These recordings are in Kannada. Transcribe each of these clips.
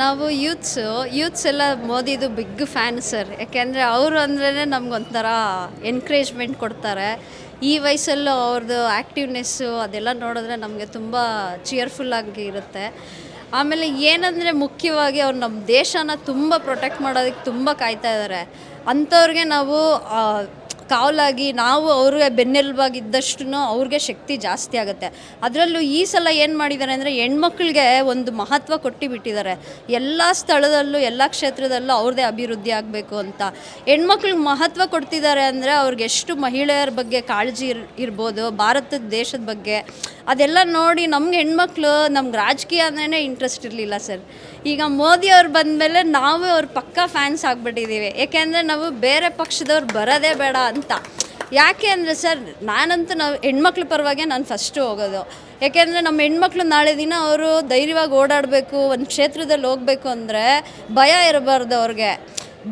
ನಾವು ಯೂತ್ಸ್ ಎಲ್ಲ ಮೋದಿದು ಬಿಗ್ ಫ್ಯಾನ್ ಸರ್. ಯಾಕೆಂದರೆ ಅವರು ಅಂದ್ರೇ ನಮ್ಗೊಂಥರ ಎನ್ಕರೇಜ್ಮೆಂಟ್ ಕೊಡ್ತಾರೆ. ಈ ವಯಸ್ಸಲ್ಲೂ ಅವ್ರದ್ದು ಆ್ಯಕ್ಟಿವ್ನೆಸ್ಸು ಅದೆಲ್ಲ ನೋಡಿದ್ರೆ ನಮಗೆ ತುಂಬ ಚಿಯರ್ಫುಲ್ಲಾಗಿ ಇರುತ್ತೆ. ಆಮೇಲೆ ಏನಂದರೆ ಮುಖ್ಯವಾಗಿ ಅವ್ರು ನಮ್ಮ ದೇಶನ ತುಂಬ ಪ್ರೊಟೆಕ್ಟ್ ಮಾಡೋದಕ್ಕೆ ತುಂಬ ಕಾಯ್ತಾ ಇದ್ದಾರೆ. ಅಂಥವ್ರಿಗೆ ನಾವು ಕಾವಲಾಗಿ ನಾವು ಅವ್ರಿಗೆ ಬೆನ್ನೆಲುಬಾಗಿದ್ದಷ್ಟು ಅವ್ರಿಗೆ ಶಕ್ತಿ ಜಾಸ್ತಿ ಆಗುತ್ತೆ. ಅದರಲ್ಲೂ ಈ ಸಲ ಏನು ಮಾಡಿದ್ದಾರೆ ಅಂದರೆ ಹೆಣ್ಮಕ್ಳಿಗೆ ಒಂದು ಮಹತ್ವ ಕೊಟ್ಟಿಬಿಟ್ಟಿದ್ದಾರೆ. ಎಲ್ಲ ಸ್ಥಳದಲ್ಲೂ ಎಲ್ಲ ಕ್ಷೇತ್ರದಲ್ಲೂ ಅವ್ರದ್ದೇ ಅಭಿವೃದ್ಧಿ ಆಗಬೇಕು ಅಂತ ಹೆಣ್ಮಕ್ಳಿಗೆ ಮಹತ್ವ ಕೊಡ್ತಿದ್ದಾರೆ. ಅಂದರೆ ಅವ್ರಿಗೆ ಎಷ್ಟು ಮಹಿಳೆಯರ ಬಗ್ಗೆ ಕಾಳಜಿ ಇರ್ಬೋದು, ಭಾರತದ ದೇಶದ ಬಗ್ಗೆ ಅದೆಲ್ಲ ನೋಡಿ ನಮ್ಗೆ ಹೆಣ್ಮಕ್ಳು ನಮ್ಗೆ ರಾಜಕೀಯ ಅಂದ್ರೇ ಇಂಟ್ರೆಸ್ಟ್ ಇರಲಿಲ್ಲ ಸರ್. ಈಗ ಮೋದಿಯವ್ರು ಬಂದಮೇಲೆ ನಾವು ಅವ್ರ ಪಕ್ಕಾ ಫ್ಯಾನ್ಸ್ ಆಗಿಬಿಟ್ಟಿದ್ದೀವಿ. ಏಕೆಂದರೆ ನಾವು ಬೇರೆ ಪಕ್ಷದವ್ರು ಬರೋದೇ ಬೇಡ ಅಂತ. ಯಾಕೆ ಅಂದರೆ ಸರ್, ನಾನಂತೂ ನಾವು ಹೆಣ್ಮಕ್ಳ ಪರವಾಗಿ ನಾನು ಫಸ್ಟು ಹೋಗೋದು. ಏಕೆಂದರೆ ನಮ್ಮ ಹೆಣ್ಮಕ್ಳು ನಾಳೆ ದಿನ ಅವರು ಧೈರ್ಯವಾಗಿ ಓಡಾಡಬೇಕು, ಒಂದು ಕ್ಷೇತ್ರದಲ್ಲಿ ಹೋಗಬೇಕು ಅಂದರೆ ಭಯ ಇರಬಾರ್ದು ಅವ್ರಿಗೆ.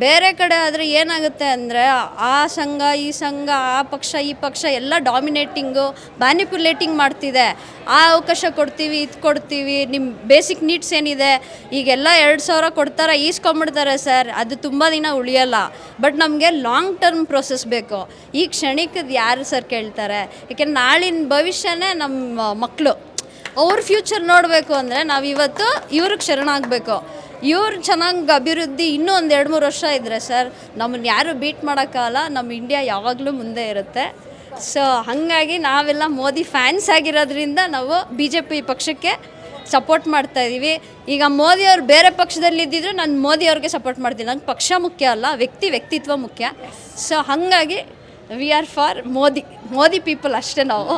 ಬೇರೆ ಕಡೆ ಆದರೆ ಏನಾಗುತ್ತೆ ಅಂದರೆ ಆ ಸಂಘ ಈ ಸಂಘ, ಆ ಪಕ್ಷ ಈ ಪಕ್ಷ ಎಲ್ಲ ಡಾಮಿನೇಟಿಂಗು ಮ್ಯಾನಿಪುಲೇಟಿಂಗ್ ಮಾಡ್ತಿದೆ. ಆ ಅವಕಾಶ ಕೊಡ್ತೀವಿ, ಇದು ಕೊಡ್ತೀವಿ, ನಿಮ್ಮ ಬೇಸಿಕ್ ನೀಡ್ಸ್ ಏನಿದೆ ಈಗೆಲ್ಲ 2,000 ಕೊಡ್ತಾರೆ, ಈಸ್ಕೊಂಬಿಡ್ತಾರೆ ಸರ್. ಅದು ತುಂಬ ದಿನ ಉಳಿಯಲ್ಲ. ಬಟ್ ನಮಗೆ ಲಾಂಗ್ ಟರ್ಮ್ ಪ್ರೋಸೆಸ್ ಬೇಕು. ಈ ಕ್ಷಣಿಕದ ಯಾರು ಸರ್ ಕೇಳ್ತಾರೆ? ಏಕೆಂದ್ರೆ ನಾಳಿನ ಭವಿಷ್ಯನೇ ನಮ್ಮ ಮಕ್ಕಳು. ಅವ್ರ ಫ್ಯೂಚರ್ ನೋಡಬೇಕು ಅಂದರೆ ನಾವು ಇವತ್ತು ಇವ್ರಿಗೆ ಶರಣಾಗಬೇಕು. ಇವ್ರು ಚೆನ್ನಾಗಿ ಅಭಿವೃದ್ಧಿ ಇನ್ನೂ ಒಂದು 2-3 ವರ್ಷ ಇದ್ದರೆ ಸರ್ ನಮ್ಮನ್ನು ಯಾರು ಬೀಟ್ ಮಾಡೋಕ್ಕಾಗಲ್ಲ. ನಮ್ಮ ಇಂಡಿಯಾ ಯಾವಾಗಲೂ ಮುಂದೆ ಇರುತ್ತೆ. ಸೊ ಹಾಗಾಗಿ ನಾವೆಲ್ಲ ಮೋದಿ ಫ್ಯಾನ್ಸ್ ಆಗಿರೋದ್ರಿಂದ ನಾವು BJP ಪಕ್ಷಕ್ಕೆ ಸಪೋರ್ಟ್ ಮಾಡ್ತಾಯಿದ್ದೀವಿ. ಈಗ ಮೋದಿಯವ್ರು ಬೇರೆ ಪಕ್ಷದಲ್ಲಿ ಇದ್ದಿದ್ರು ನಾನು ಮೋದಿಯವ್ರಿಗೆ ಸಪೋರ್ಟ್ ಮಾಡ್ತೀನಿ. ನಂಗೆ ಪಕ್ಷ ಮುಖ್ಯ ಅಲ್ಲ, ವ್ಯಕ್ತಿತ್ವ ಮುಖ್ಯ. ಸೊ ಹಾಗಾಗಿ we are for Modi people ಅಷ್ಟೇ ನಾವು.